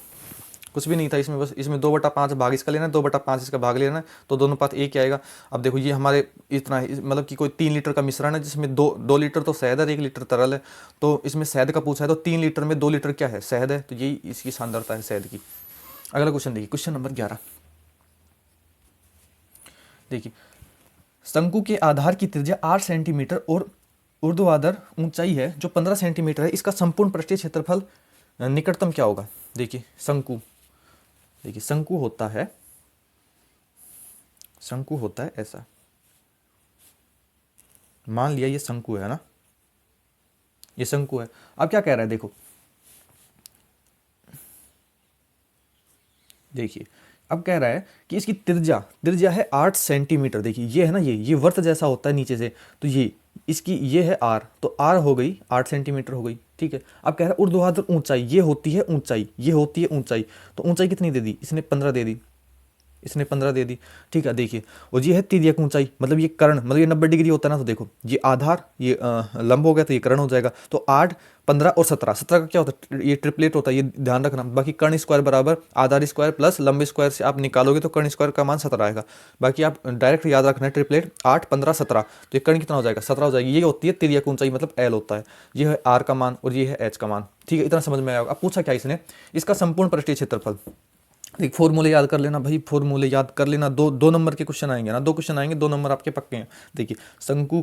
कुछ भी नहीं था इसमें, बस इसमें 2/5 भाग इसका लेना है, 2/5 इसका भाग लेना है, तो 2:1 आएगा। अब देखो ये हमारे इतना मतलब कि कोई 3 लीटर का मिश्रण है, जिसमें 2 लीटर तो शहद है, 1 लीटर तरल है। तो इसमें शहद का पूछा है, तो 3 लीटर में 2 लीटर क्या है, शहद है। तो यही इसकी सांद्रता है शहद की। अगला क्वेश्चन देखिए, क्वेश्चन नंबर 11। देखिए शंकु के आधार की त्रिज्या 8 सेंटीमीटर और ऊर्ध्वाधर ऊंचाई है जो 15 सेंटीमीटर है, इसका संपूर्ण पृष्ठीय क्षेत्रफल निकटतम क्या होगा। देखिए शंकु, देखिए शंकु होता है ऐसा, मान लिया ये शंकु है ना, ये शंकु है। अब क्या कह रहा है देखो, देखिए अब कह रहा है कि इसकी त्रिज्या है 8 सेंटीमीटर। देखिए ये है ना, ये वर्त जैसा होता है नीचे से, तो ये है आर, तो आर हो गई 8 सेंटीमीटर हो गई, ठीक है। अब कह रहा है ऊर्ध्वाधर ऊंचाई, ये होती है ऊंचाई, तो ऊंचाई कितनी दे दी इसने, 15 दे दी, इसने 15 दे दी, ठीक है। देखिए और ये है तिर्यक ऊंचाई, मतलब ये कर्ण, मतलब ये 90 डिग्री होता है ना, तो देखो ये आधार, ये लंब हो गया, तो ये कर्ण हो जाएगा। तो 8, 15 और 17 का क्या होता है, ये ट्रिपलेट होता है, ये ध्यान रखना। बाकी कर्ण स्क्वायर बराबर आधार स्क्वायर प्लस लंब स्क्वायर से आप निकालोगे तो कर्ण स्क्वायर का मान 17 आएगा। बाकी आप डायरेक्ट याद रखना है ट्रिपलेट 8, 15, 17, तो ये कर्ण कितना हो जाएगा, 17 हो जाएगी। ये होती है तिर्यक ऊंचाई, मतलब एल होता है। ये है आर का मान और ये है एच का मान, ठीक है। इतना समझ में आएगा। अब पूछा क्या इसने, इसका संपूर्ण पृष्ठीय क्षेत्रफल। एक फॉर्मूले याद कर लेना भाई, फॉर्मूले याद कर लेना। दो नंबर के क्वेश्चन आएंगे ना, 2 क्वेश्चन आएंगे, 2 नंबर आपके पक्के हैं। देखिए शंकु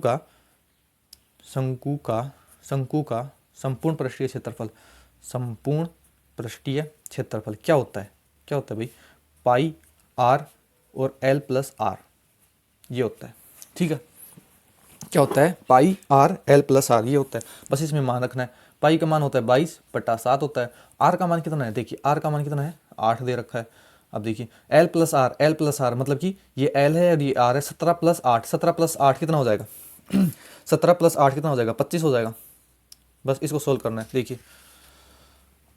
का संपूर्ण पृष्ठीय क्षेत्रफल, संपूर्ण पृष्ठीय क्षेत्रफल क्या होता है, भाई, पाई आर और एल प्लस आर, ये होता है, ठीक है। क्या होता है, पाई आर एल प्लस आर, ये होता है। बस इसमें मान रखना है, पाई का मान होता है 22/7 होता है। आर का मान कितना है, देखिए आर का मान कितना है, 8 दे रखा है। अब देखिए एल प्लस आर मतलब कि ये एल है और ये आर है। 17+8, 17+8 कितना हो जाएगा 17+8 कितना हो जाएगा, 25 हो जाएगा। बस इसको सोल्व करना है। देखिए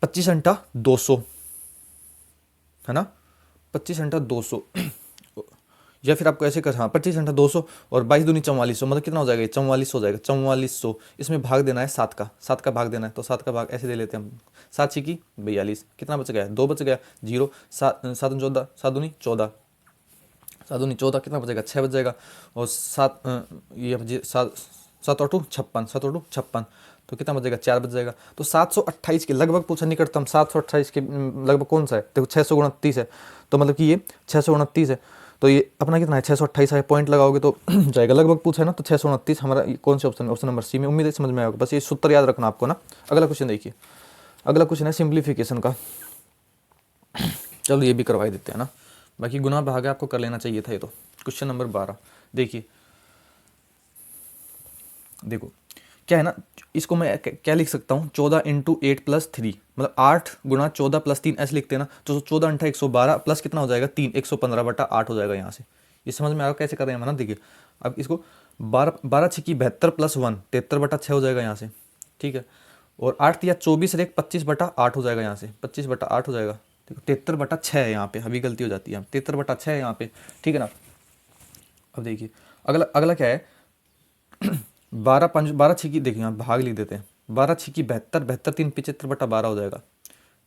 25×200 है ना, 25×200 या फिर आपको ऐसे कर, हाँ 25×200 और 22×2 4400, मतलब कितना हो जाएगा, 44 हो जाएगा, 4400। इसमें भाग देना है 7 का भाग देना है, तो 7 का भाग ऐसे दे लेते हैं हम, 7 6 42, कितना बच गया, 2 बच गया, 0, 7 7 14, 7 दूनी 14, 7 दूनी 14, कितना बचेगा, 6 बच जाएगा। और 7 ये 7 और 2 56, 7 और 2 56, तो कितना बचेगा, 4 बच जाएगा। तो 728 के लगभग पूछा निकटतम, 728 के लगभग कौन सा है, देखो 629 है, तो मतलब कि ये 629 है। तो ये अपना कितना है, 628 है, पॉइंट लगाओगे तो जाएगा, लगभग पूछा है ना, तो 629 हमारा कौन से ऑप्शन में, ऑप्शन नंबर सी में। उम्मीद है समझ में आएगा, बस ये सूत्र याद रखना आपको ना। अगला क्वेश्चन देखिए, अगला क्वेश्चन है सिंप्लीफिकेशन का। चलो ये भी करवा ही देते हैं ना, बाकी गुना भाग आपको कर लेना चाहिए था ये तो। क्वेश्चन नंबर 12 देखिए, देखो क्या है ना, इसको मैं क्या लिख सकता हूँ, 14 × 8 + 3, मतलब 8 × 14 + 3 ऐसे लिखते हैं ना। तो 14 × 112 प्लस कितना हो जाएगा, 3, 115/8 हो जाएगा यहाँ से। ये समझ में आएगा कैसे कर रहे हैं ना। देखिए अब इसको 12 6 72 + 1 73/6 हो जाएगा यहाँ से, ठीक है। और 8 या 24 और 1 25/8 हो जाएगा यहाँ से, 25/8 हो जाएगा। देखो 73/6 है यहाँ पे, अभी गलती हो जाती है, 73/6 है यहाँ पे, ठीक है ना। अब देखिए अगला अगला क्या है, 12 6 की, देखिए यहाँ भाग लिख देते हैं, 12 6 की 72, 72 3 75/12 हो जाएगा,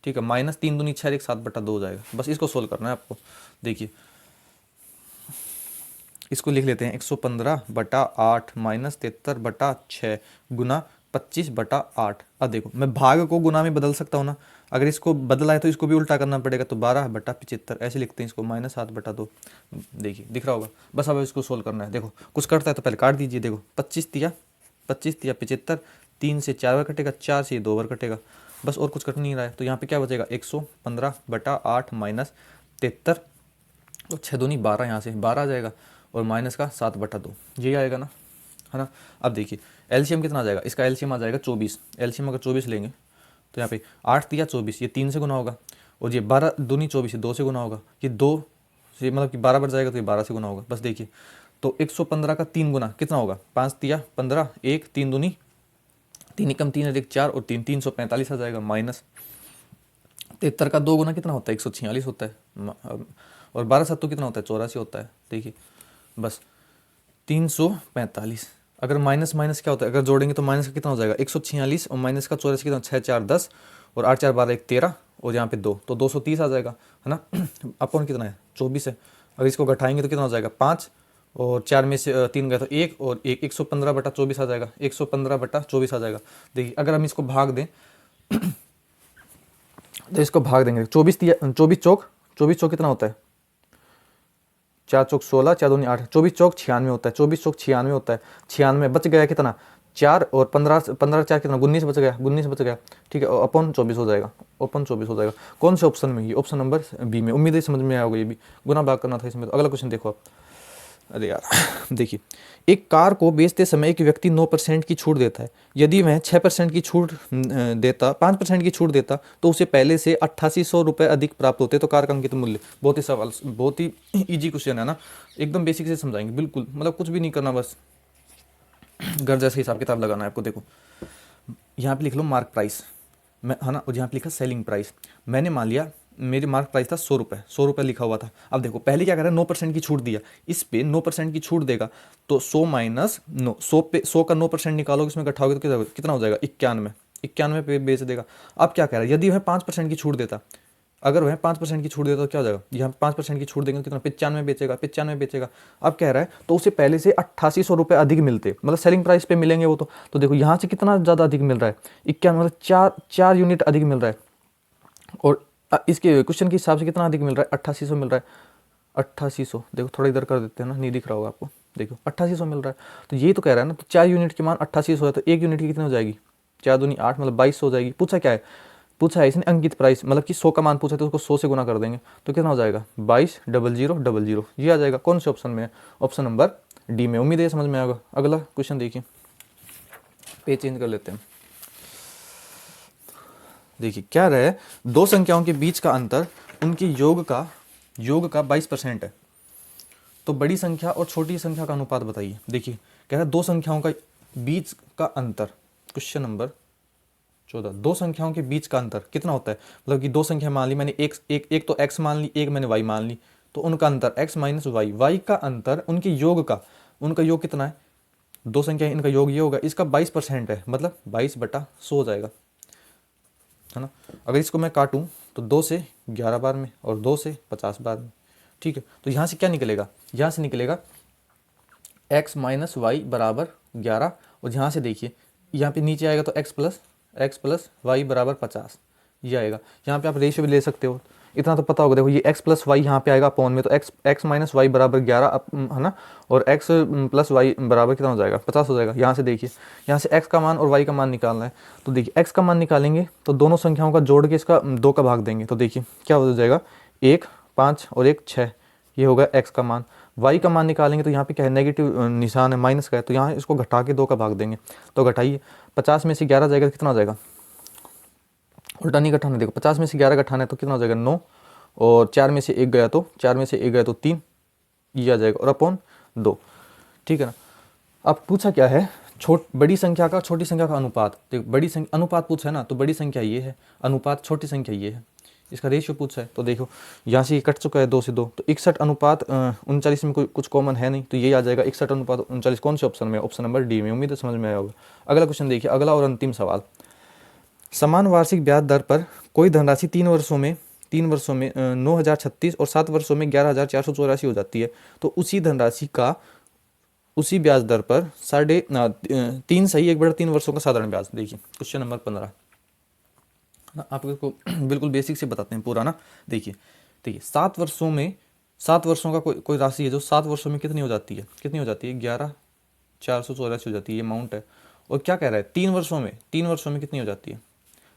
ठीक है। -3 दूनी 6 1 7/2 हो जाएगा। बस इसको सोल्व करना है आपको। देखिए इसको लिख लेते हैं, 115/8 -73/6 गुना 25/8। अब देखो मैं भाग को गुना में बदल सकता हूँ ना, अगर इसको बदला है तो इसको भी उल्टा करना पड़ेगा, तो 12/75 ऐसे लिखते हैं इसको, -7/2। देखिए दिख रहा होगा। बस अब इसको सोल्व करना है। देखो कुछ करता है तो पहले काट दीजिए। देखो 25 तिया 75, 3 से 4 बार कटेगा, 4 से 2 बार कटेगा, बस और कुछ कट नहीं रहा है। तो यहाँ पे क्या बचेगा, 115/8 -73, तो 6 दूनी 12, यहाँ से 12 आ जाएगा और माइनस का 7/2 यही आएगा ना, है ना। अब देखिए एलसीएम कितना आ जाएगा, इसका एलसीएम आ जाएगा 24। एलसीएम अगर 24 लेंगे तो यहाँ पे 8 दिया 24, ये 3 से गुना होगा, और ये 12 दूनी 24, ये 2 से गुना होगा, ये 2 से मतलब कि 12 बढ़ जाएगा तो ये 12 से गुना होगा। बस देखिए तो 115 का 3 गुना कितना होगा, 5 दिया 15, 1 3 दूनी 3 एकम 3 अधिक 4 और 3 345 आ जाएगा, माइनस 73 का 2 गुना कितना होता है, 146 होता है, और 12 सत्तू कितना होता है, 84 होता है। देखिए बस 345, अगर माइनस माइनस क्या होता है, अगर जोड़ेंगे तो माइनस का कितना हो जाएगा 146 और माइनस का 84 कितना, 6 4 10 और 8 4 12 1 13 और यहाँ पे 2 तो 230 आ जाएगा, है ना। अपॉन कितना है 24 है, अगर इसको घटाएंगे तो कितना हो जाएगा 5 और 4 में से 3 गया तो 1 और 115/24 आ जाएगा, 115/24 आ जाएगा। देखिए अगर हम इसको भाग दें तो इसको भाग देंगे, 24 चौक कितना होता है, 4 चौक 16, 4 दूनी 8, 24 चौक 96 होता है, 24 चौक 96 होता है, 96 बच गया कितना 4 और 15 4 कितना 19 बच गया, 19 बच गया, ठीक है, अपॉन 24 हो जाएगा, अपॉन 24 हो जाएगा। कौन से ऑप्शन में, ये ऑप्शन नंबर बी में। उम्मीद है समझ में आया होगा, ये भी गुना भाग करना था इसमें। तो अगला क्वेश्चन देखो आप, अरे यार देखिए, एक कार को बेचते समय एक व्यक्ति 9% की छूट देता है, यदि वह 6% की छूट देता 5% की छूट देता तो उसे पहले से 8800 रुपये अधिक प्राप्त होते, तो कार का अंकित मूल्य। बहुत ही सवाल, बहुत ही इजी क्वेश्चन है ना, एकदम बेसिक से समझाएंगे, बिल्कुल मतलब कुछ भी नहीं करना, बस घर जैसे हिसाब किताब लगाना है आपको। देखो यहाँ पे लिख लो मार्क प्राइस, मैं है ना, और यहाँ पे लिखा सेलिंग प्राइस। मैंने मान लिया मेरी मार्क प्राइस था 100 रुपये लिखा हुआ था। अब देखो पहले क्या कर रहा है, 9% की छूट दिया, इस पे 9% की छूट देगा तो 100 माइनस 9, 100 पे 100 का 9% निकालोगे, इसमें इकट्ठा होगा तो कितना हो जाएगा 91 पे बेच देगा। अब क्या कह रहा है, यदि वह 5% की छूट देता, अगर वह 5% की छूट देता तो क्या हो जाएगा, यहाँ 5% की छूट देंगे तो कितना 95 बेचेगा। अब कह रहा है तो उसे पहले से 8800 रुपये अधिक मिलते, मतलब सेलिंग प्राइस पे मिलेंगे वो तो देखो यहाँ से कितना ज़्यादा अधिक मिल रहा है, 91 मतलब 4 यूनिट अधिक मिल रहा है, और इसके क्वेश्चन के हिसाब से कितना अधिक मिल रहा है 8800 मिल रहा है। 8800 देखो थोड़ा इधर कर देते हैं ना, नहीं दिख रहा होगा आपको, देखो 8800 मिल रहा है, तो ये तो कह रहा है ना, तो 4 यूनिट की मान 8800 है, तो 1 यूनिट की कितनी हो जाएगी 4 दूनी 8 मतलब 2200 हो जाएगी। पूछा क्या है, पूछा है इसने अंकित प्राइस, मतलब कि 100 का मान पूछा तो उसको 100 से गुना कर देंगे तो कितना हो जाएगा 22,000,000 ये आ जाएगा। कौन से ऑप्शन में है, ऑप्शन नंबर डी में। उम्मीद है समझ में आएगा। अगला क्वेश्चन देखिए, पेज चेंज कर लेते हैं। देखिए क्या रहा है, दो संख्याओं के बीच का अंतर उनके योग का 22% है, तो बड़ी संख्या और छोटी संख्या का अनुपात बताइए। देखिए कह रहा है दो संख्याओं का बीच का अंतर, क्वेश्चन नंबर 14, दो संख्याओं के बीच का अंतर कितना होता है, मतलब कि दो संख्या मान ली मैंने, एक तो x मान ली, एक मैंने y मान ली, तो उनका अंतर x माइनस y का अंतर उनके योग का, उनका योग कितना है, दो संख्या इनका योग ये होगा, इसका 22% है, मतलब 22/100 हो जाएगा, है ना। अगर इसको मैं काटूं तो 2 से 11 बार में और 2 से 50 बार में, ठीक है। तो यहाँ से क्या निकलेगा, यहाँ से निकलेगा x माइनस वाई बराबर 11, और यहाँ से देखिए यहाँ पे नीचे आएगा तो x प्लस वाई बराबर 50 ये आएगा। यहाँ पे आप रेशियो भी ले सकते हो, इतना तो पता होगा। देखो ये x प्लस वाई यहाँ पे आएगा अपॉन में, तो x माइनस वाई बराबर 11 है ना, और x प्लस वाई बराबर कितना हो जाएगा 50 हो जाएगा। यहाँ से देखिए, यहाँ से x का मान और y का मान निकालना है, तो देखिए x का मान निकालेंगे तो दोनों संख्याओं का जोड़ के इसका 2 का भाग देंगे, तो देखिए क्या हो जाएगा 1 5 और 1 6, ये होगा x का मान। y का मान निकालेंगे तो यहाँ पे क्या है, नेगेटिव निशान है, माइनस का है, तो यहाँ इसको घटा के 2 का भाग देंगे, तो घटाइए 50 में से 11 जाएगा तो कितना हो जाएगा, उल्टा नहीं घटाना, देखो 50 में से 11 घटाना है तो कितना हो जाएगा 9, और 4 में से 1 गया तो 3 ये आ जाएगा, और अपॉन 2, ठीक है ना। अब पूछा क्या है, बड़ी संख्या का छोटी संख्या का अनुपात। देखो बड़ी संख्या अनुपात पूछा है ना, तो बड़ी संख्या ये है, अनुपात छोटी संख्या ये है, इसका रेशियो पूछा है। तो देखो यहाँ से ये कट चुका है 2 से 2, तो 61:39 में कोई कुछ कॉमन है नहीं, तो ये आ जाएगा 61:39। कौन से ऑप्शन में, ऑप्शन नंबर डी में। उम्मीद है समझ में आया होगा। अगला क्वेश्चन देखिए, अगला और अंतिम सवाल। समान वार्षिक ब्याज दर पर कोई धनराशि 3 वर्षों में 9,036 और 7 वर्षों में 11,484 हो जाती है, तो उसी धनराशि का उसी ब्याज दर पर 3/3 वर्षों का साधारण ब्याज। देखिए क्वेश्चन नंबर 15 ना, आपको बिल्कुल बेसिक से बताते हैं पूरा ना। देखिए 7 वर्षों का कोई राशि है जो 7 वर्षों में कितनी हो जाती है 11,484 हो जाती है, ये अमाउंट है। और क्या कह रहा है 3 वर्षों में कितनी हो जाती है,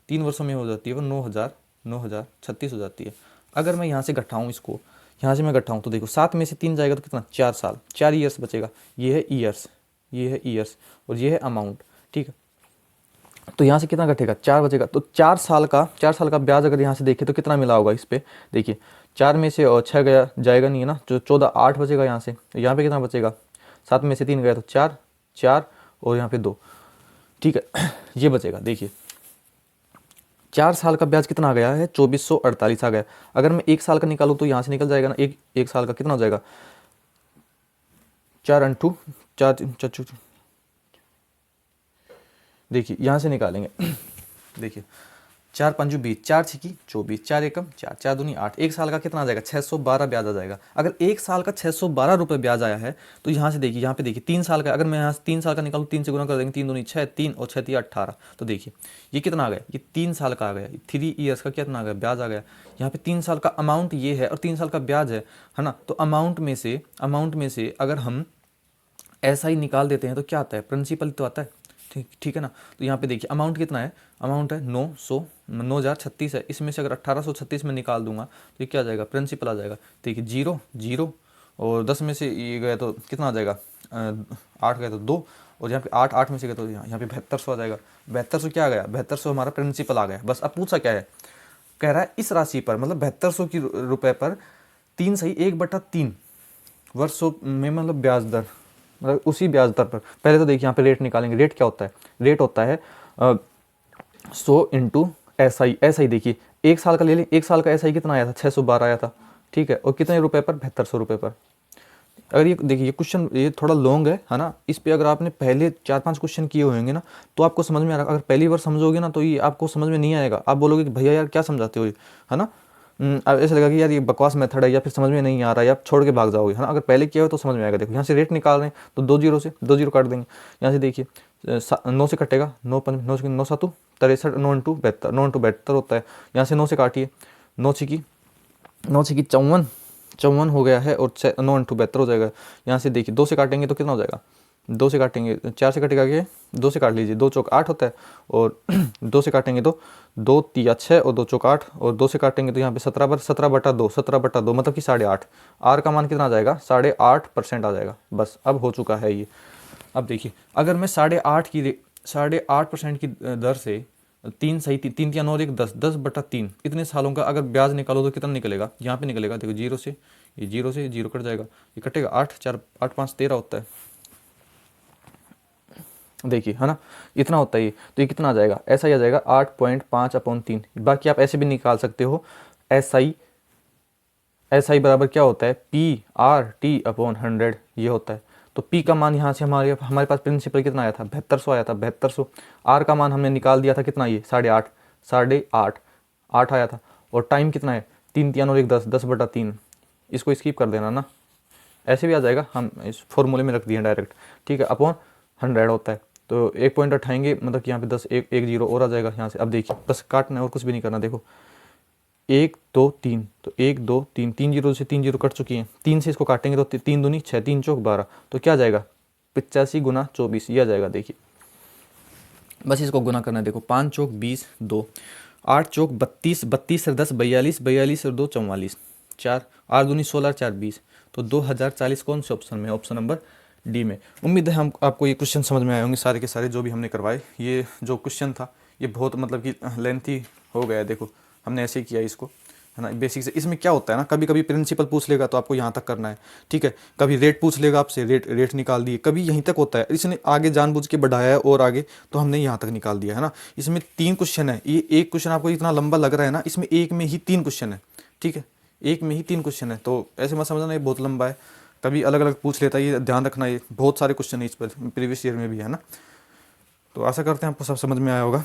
3 वर्षों में हो जाती है वो 9,036 हो जाती है। अगर मैं यहाँ से घटाऊँ इसको, यहाँ से मैं घटाऊँ तो देखो 7 में से 3 जाएगा तो कितना, 4 साल, 4 ईयर्स बचेगा। ये है ईयर्स, ये है ईयर्स और ये है अमाउंट, ठीक है। तो यहाँ से कितना घटेगा, 4 बचेगा। तो 4 साल का ब्याज अगर यहाँ से देखें तो कितना मिला होगा इस पर, देखिए 4 में से 6 गया जाएगा नहीं है ना, जो 14, 8 बचेगा यहाँ से। तो यहाँ पे कितना बचेगा, 7 में से 3 गया तो 4, 4 और यहाँ पे 2, ठीक है। ये बचेगा, देखिए 4 साल का ब्याज कितना आ गया है, 2448 आ गया। अगर मैं 1 साल का निकालूँ तो यहाँ से निकल जाएगा ना, एक साल का कितना हो जाएगा, 4 अंटू 4, देखिए यहाँ से निकालेंगे। देखिए 4 पंजू 20, 4 छिकी 24, 4 एकम 4, 4 दूनी 8। 1 साल का कितना आ जाएगा, 612 ब्याज आ जाएगा। अगर 1 साल का 612 रुपये ब्याज आया है तो यहाँ से देखिए, यहाँ पे देखिए 3 साल का, अगर मैं यहाँ से 3 साल का निकालूँ, 3 से गुना कर देंगे, 3 दूनी 6, 3 और 6 3 18। तो देखिए ये कितना आ गया, ये 3 साल का आ गया, 3 ईयर्स का कितना आ गया, ब्याज आ गया। यहाँ पे 3 साल का अमाउंट ये है और 3 साल का ब्याज है ना। तो अमाउंट में से अगर हम ऐसा ही निकाल देते हैं तो क्या आता है, प्रिंसिपल तो आता है, ठीक है ना। तो यहाँ पे देखिए अमाउंट कितना है, अमाउंट है 9,036 है। इसमें से अगर 1836 में निकाल दूंगा तो ये क्या आ जाएगा, प्रिंसिपल आ जाएगा। देखिए 0 0 और 10 में से ये गया तो कितना आ जाएगा, 8 गया तो 2 और यहाँ पे 8 8 में से गया तो यहाँ पे 7200 आ जाएगा। 7200 क्या आ गया, 7200 हमारा प्रिंसिपल आ गया। बस अब पूछा क्या है, कह रहा है इस राशि पर, मतलब 7200 की रुपये पर 3 सही 1/3 वर्षों में, मतलब ब्याज दर, मतलब उसी ब्याज दर पर। पहले तो देखिए यहाँ पे रेट निकालेंगे। रेट क्या होता है, रेट होता है 100 इंटू SI। देखिए 1 साल का ले लें, 1 साल का SI कितना आया था, 612 आया था, ठीक है। और कितने रुपए पर, 7200 रुपये पर। अगर ये देखिए ये क्वेश्चन ये थोड़ा लॉन्ग है ना। इस पे अगर आपने पहले 4-5 क्वेश्चन किए होंगे ना तो आपको समझ में आ रहा। अगर पहली बार समझोगे ना तो ये आपको समझ में नहीं आएगा, आप बोलोगे कि भैया यार क्या समझाते हो ये, है ना। अब ऐसा लगेगा कि यार ये बकवास मेथड है या फिर समझ में नहीं आ रहा है, या आप छोड़ के भाग जाओगे, है ना। अगर पहले किया हो तो समझ में आएगा। देखो यहाँ से रेट निकाल रहे हैं तो 2 जीरो से 2 जीरो काट देंगे। यहाँ से देखिए 9 से कटेगा, 9 9 9 7 63, 9 इंटू 72, 9 इंटू 72 होता है। यहाँ से 9 से काटिए, 9 छिकी 54 हो गया है और 9 इंटू 72 हो जाएगा। यहाँ से देखिए 2 से काटेंगे तो कितना हो जाएगा, 2 से काटेंगे 4 से कटेगा, कि 2 से काट लीजिए, 2 चौक 8 होता है और 2 से काटेंगे तो 2 तिया 6 और 2 चौक 8 और 2 से काटेंगे तो यहाँ पे 17/2 मतलब कि 8.5। आर का मान कितना आ जाएगा, 8.5% आ जाएगा। बस अब हो चुका है ये। अब देखिए अगर मैं 8.5% की दर से 3 सही 3 3 और 1 10 10/3 इतने सालों का अगर ब्याज निकालो तो कितना निकलेगा, यहाँ पे निकलेगा। देखो 0 से ये 0 कट जाएगा, ये कटेगा 8 4 8 5 13 होता है, देखिए, है ना। इतना होता है ये। तो ये कितना आ जाएगा, ऐसा ही आ जाएगा 8.5/3। बाकी आप ऐसे भी निकाल सकते हो। SI बराबर क्या होता है, PRT/100 ये होता है। तो P का मान यहाँ से हमारे पास प्रिंसिपल कितना आया था, 7200 आया था, 7200। R का मान हमने निकाल दिया था कितना, ये 8.5 आया था। और टाइम कितना है, 3 3 और 1 10 10/3। इसको स्किप कर देना ना, ऐसे भी आ जाएगा, हम इस फॉर्मूले में रख दिए डायरेक्ट, ठीक है। अपॉन 100 होता है। तो 1 पॉइंट उठाएंगे मतलब कि यहाँ पे 10 1 जीरो और आ जाएगा यहाँ से। अब देखिए बस काटना है और कुछ भी नहीं करना। देखो 1 2 3, तो 1 2 3 3 जीरो से 3 जीरो कट चुकी हैं। 3 से इसको काटेंगे तो 3 दूनी 6 3 चौक 12, तो क्या आ जाएगा 85 × 24 ये आ जाएगा। देखिए बस इसको गुना करना है। देखो 5 चौक 20 2, 8 चौक 32 32 से 10 42 42 और 2 44, 4 8 दूनी 16 4 20, तो 2040 कौन से ऑप्शन में, ऑप्शन नंबर डी में। उम्मीद है हम आपको ये क्वेश्चन समझ में आए होंगे सारे के सारे जो भी हमने करवाए। ये जो क्वेश्चन था ये बहुत मतलब कि लेंथी हो गया है। देखो हमने ऐसे ही किया इसको, है ना, बेसिक से। इसमें क्या होता है ना, कभी कभी प्रिंसिपल पूछ लेगा तो आपको यहाँ तक करना है, ठीक है। कभी रेट पूछ लेगा आपसे, रेट निकाल दिए। कभी यहीं तक होता है, इसने आगे जानबूझ के बढ़ाया है और आगे, तो हमने यहाँ तक निकाल दिया, है ना। इसमें 3 क्वेश्चन है। ये एक क्वेश्चन आपको इतना लंबा लग रहा है ना, इसमें एक में ही 3 क्वेश्चन है, ठीक है। एक में ही 3 क्वेश्चन है, तो ऐसे मत समझना ये बहुत लंबा है। कभी अलग अलग पूछ लेता है, ये ध्यान रखना। ये बहुत सारे क्वेश्चन है इस पर, प्रीवियस ईयर में भी, है ना। तो आशा करते हैं आपको सब समझ में आया होगा।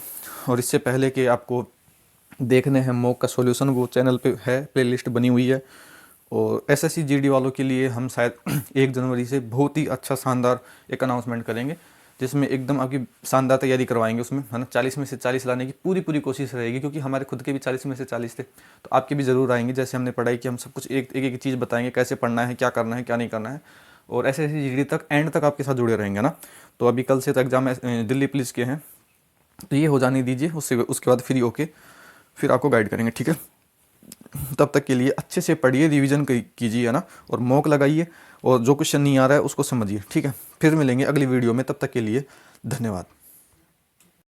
और इससे पहले कि आपको देखने हैं मॉक का सॉल्यूशन, वो चैनल पे है, प्लेलिस्ट बनी हुई है। और SSC GD वालों के लिए हम शायद 1 जनवरी से बहुत ही अच्छा शानदार एक अनाउंसमेंट करेंगे, जिसमें एकदम आपकी शानदार तैयारी करवाएंगे उसमें, है ना। 40 में से 40 लाने की पूरी कोशिश रहेगी, क्योंकि हमारे खुद के भी 40 में से 40 थे, तो आपके भी ज़रूर आएंगे। जैसे हमने पढ़ाई की, हम सब कुछ एक चीज़ बताएंगे, कैसे पढ़ना है, क्या करना है, क्या नहीं करना है। और SSC GD तक एंड तक आपके साथ जुड़े रहेंगे ना। तो अभी कल से तो एग्ज़ाम दिल्ली पुलिस के हैं, तो ये हो जाने दीजिए, उसके बाद फ्री होके फिर आपको गाइड करेंगे, ठीक है। तब तक के लिए अच्छे से पढ़िए, रिवीजन कीजिए, है ना, और मॉक लगाइए, और जो क्वेश्चन नहीं आ रहा है उसको समझिए, ठीक है। फिर मिलेंगे अगली वीडियो में, तब तक के लिए धन्यवाद।